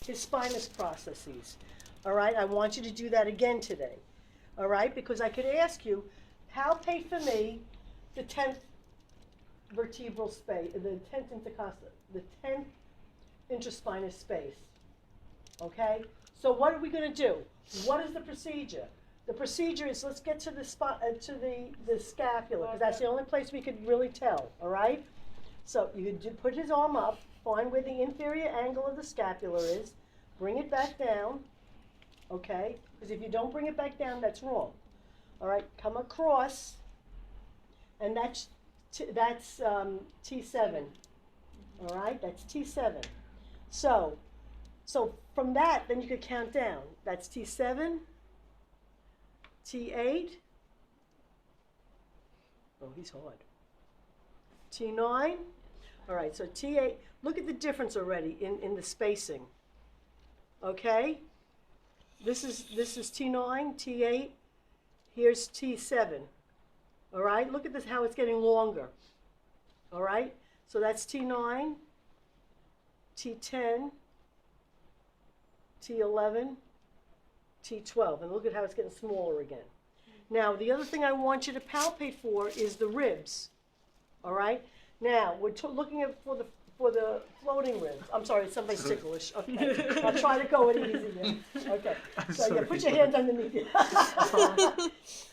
his spinous processes. All right, I want you to do that again today. All right, because I could ask you, palpate for me the 10th vertebral space, the 10th intercostal, the 10th interspinous space. Okay, so what are we going to do? What is the procedure? The procedure is, let's get to the spot, to the scapula, because that's the only place we could really tell. All right, so you could put his arm up, find where the inferior angle of the scapula is, bring it back down. Okay, because if you don't bring it back down, that's wrong. All right, come across, and that's T7. All right, that's T7. So from that, then you could count down. That's T7, T8. Oh, he's hard. T9. All right, so T8. Look at the difference already in the spacing. Okay. This is T9, T8. Here's T7. All right. Look at this, how it's getting longer. All right. So that's T9, T10, T11, T12. And look at how it's getting smaller again. Now, the other thing I want you to palpate for is the ribs. All right. Now, we're looking at for the floating ribs. I'm sorry, somebody's ticklish. Okay. I'll try to go it easy. Okay. So yeah, put your hands underneath it.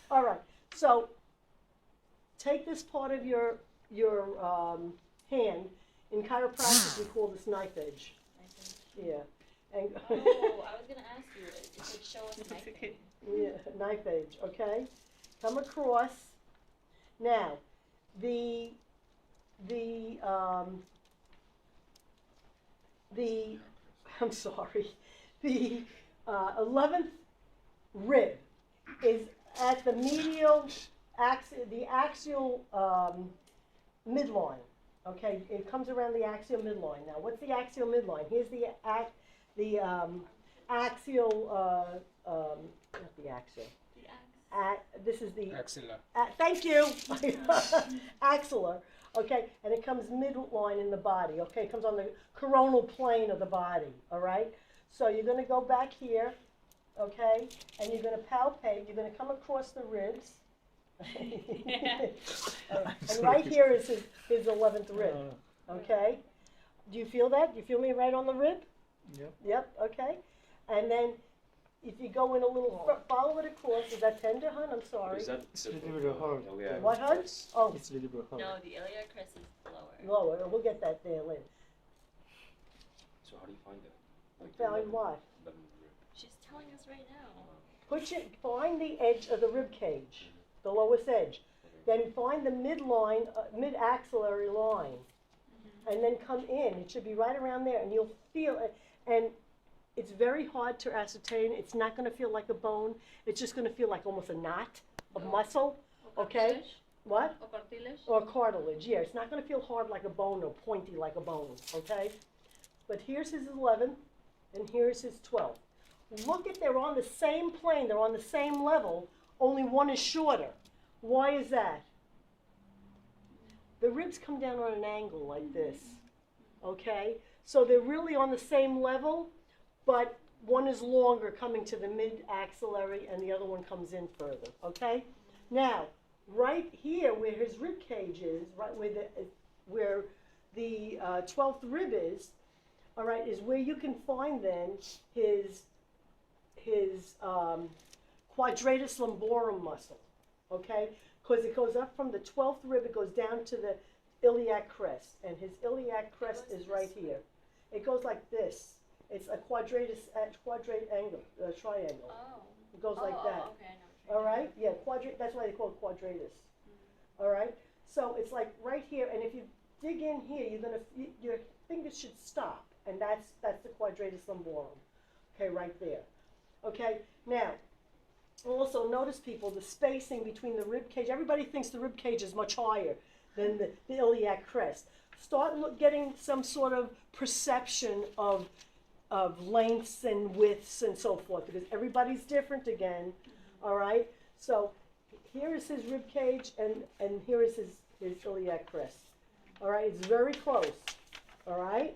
All right. So take this part of your hand. In chiropractic, we call this knife edge. Yeah. And oh, I was gonna ask you if you could show us a knife edge. Yeah, knife edge. Okay. Come across. Now, I'm sorry, the 11th rib is at the medial, the axial midline. Okay, it comes around the axial midline. Now, what's the axial midline? Here's the axial, not the axial. This is the axilla. Thank you. Axilla. Okay, and it comes midline in the body. Okay, it comes on the coronal plane of the body. All right. So you're going to go back here. Okay, and you're going to palpate. You're going to come across the ribs. And right here is his 11th rib. Okay. Do you feel that? Do you feel me right on the rib? Yep. Yep. Okay. And then if you go in a little, follow it across. Is that tender, hun? I'm sorry. Is that It's a little bit hard. What, hun? Oh, It's a little bit hard. No, the iliac crest is lower. lower. We'll get that there later. So how do you find that? Like Find what? She's telling us right now. Find the edge of the rib cage, the lowest edge. Then find the midline, mid-axillary line, and then come in. It should be right around there, and you'll feel it. And it's very hard to ascertain. It's not going to feel like a bone. It's just going to feel like almost a knot of muscle. Okay? What? Or cartilage? Or cartilage. Yeah, it's not going to feel hard like a bone or pointy like a bone. Okay? But here's his 11th, and here's his 12th. Look at, they're on the same plane. They're on the same level. Only one is shorter. Why is that? The ribs come down on an angle like this. Okay? So they're really on the same level, but one is longer coming to the mid-axillary and the other one comes in further. Okay? Now, right here where his rib cage is, right where the 12th rib is, all right, is where you can find then his quadratus lumborum muscle. Okay? Because it goes up from the 12th rib, it goes down to the iliac crest, and his iliac crest is right here. It goes like this. It's a quadrant angle, triangle. Oh. It goes like that. Oh, okay, I know. All right? Yeah, that's why they call it quadratus. All right? So it's like right here, and if you dig in here, your fingers should stop, and that's the quadratus lumborum. Okay, right there. Okay? Now, also notice, people, the spacing between the rib cage. Everybody thinks the rib cage is much higher than the iliac crest. Start getting some sort of perception of lengths and widths and so forth, because everybody's different again. All right? So here is his rib cage, and here is his iliac crest. All right? It's very close. All right?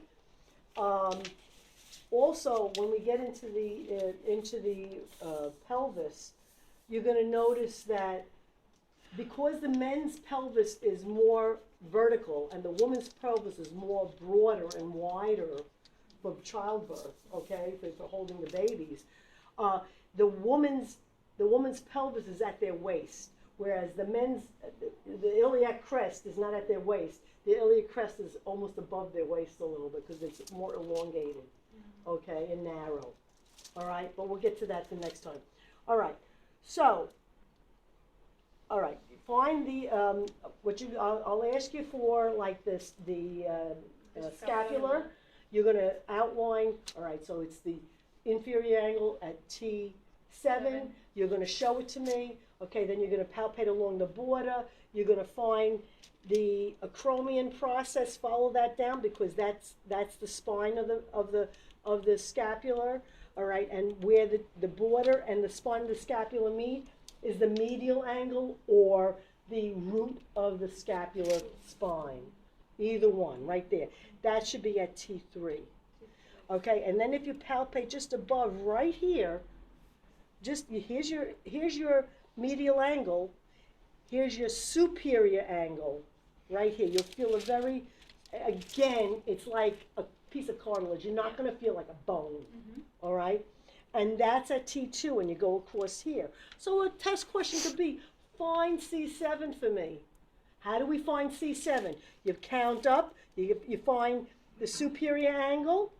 Also, when we get into the pelvis, you're going to notice that because the men's pelvis is more vertical and the woman's pelvis is more broader and wider for childbirth, okay, for holding the babies, the woman's pelvis is at their waist, whereas the the iliac crest is not at their waist. The iliac crest is almost above their waist a little bit because it's more elongated, okay, and narrow. All right, but we'll get to that the next time. All right, so, all right, find the, I'll ask you for like this, the scapular. You're going to outline, all right, so it's the inferior angle at T7. You're going to show it to me. Okay, then you're going to palpate along the border. You're going to find the acromion process, follow that down because that's the spine of the scapular. All right, and where the border and the spine of the scapula meet is the medial angle or the root of the scapular spine. Either one, right there. That should be at T3. Okay, and then if you palpate just above, right here, here's your medial angle. Here's your superior angle, right here. You'll feel again, it's like a piece of cartilage. You're not going to feel like a bone, all right? And that's at T2, and you go across here. So a test question could be, find C7 for me. How do we find C7? You count up, you find the superior angle,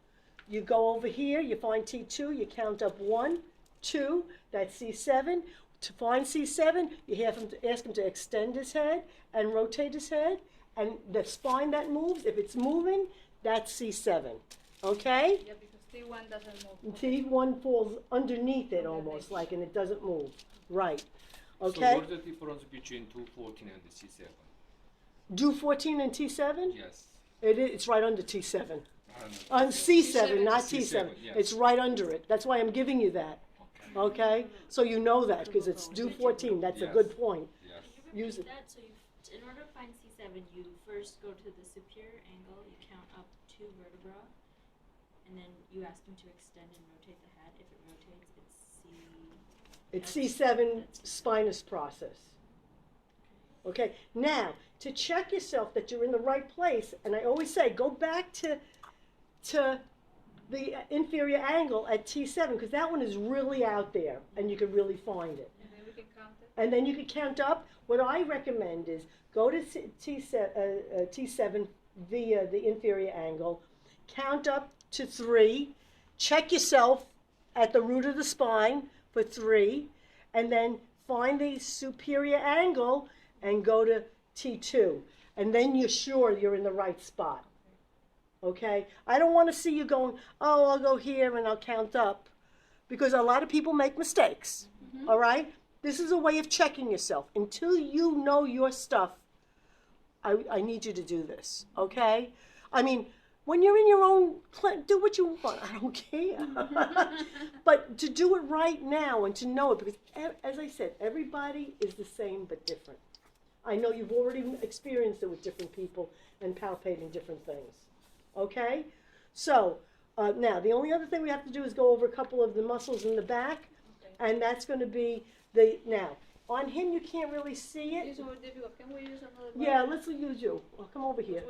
you go over here, you find T2, you count up 1, 2, that's C7. To find C7, you ask him to extend his head and rotate his head, and the spine that moves, if it's moving, that's C7, okay? Yeah, because T1 doesn't move. T1 falls underneath it almost, like, and it doesn't move, right, So okay? what is the difference between 214 and the C7? Do 14 and T7? Yes. It's right under T7. And On C7, not C7, T7. yes. It's right under it. That's why I'm giving you that. Okay? So you know that because it's do 14. That's a Yes. good point. yes. Can you Use repeat it. that? So in order to find C7, you first go to the superior angle, you count up 2 vertebrae, and then you ask him to extend and rotate the head. If it rotates, it's C. It's C7 spinous process. Okay? Now, to check yourself that you're in the right place, and I always say, go back to the inferior angle at T7, because that one is really out there, and you can really find it. And then we can count it. And then you can count up. What I recommend is go to T7 via the inferior angle, count up to 3, check yourself at the root of the spine for 3, and then find the superior angle and go to T2. And then you're sure you're in the right spot. Okay? I don't want to see you going, oh, I'll go here and I'll count up. Because a lot of people make mistakes. All right? This is a way of checking yourself. Until you know your stuff, I need you to do this. Okay? I mean, when you're in your own clinic, do what you want. I don't care. But to do it right now and to know it, because as I said, everybody is the same but different. I know you've already experienced it with different people and palpating different things. Okay? So, now, the only other thing we have to do is go over a couple of the muscles in the back, and that's going to be now, on him you can't really see it. It's more difficult. Can we use another? Yeah, let's use you. Well, come over here.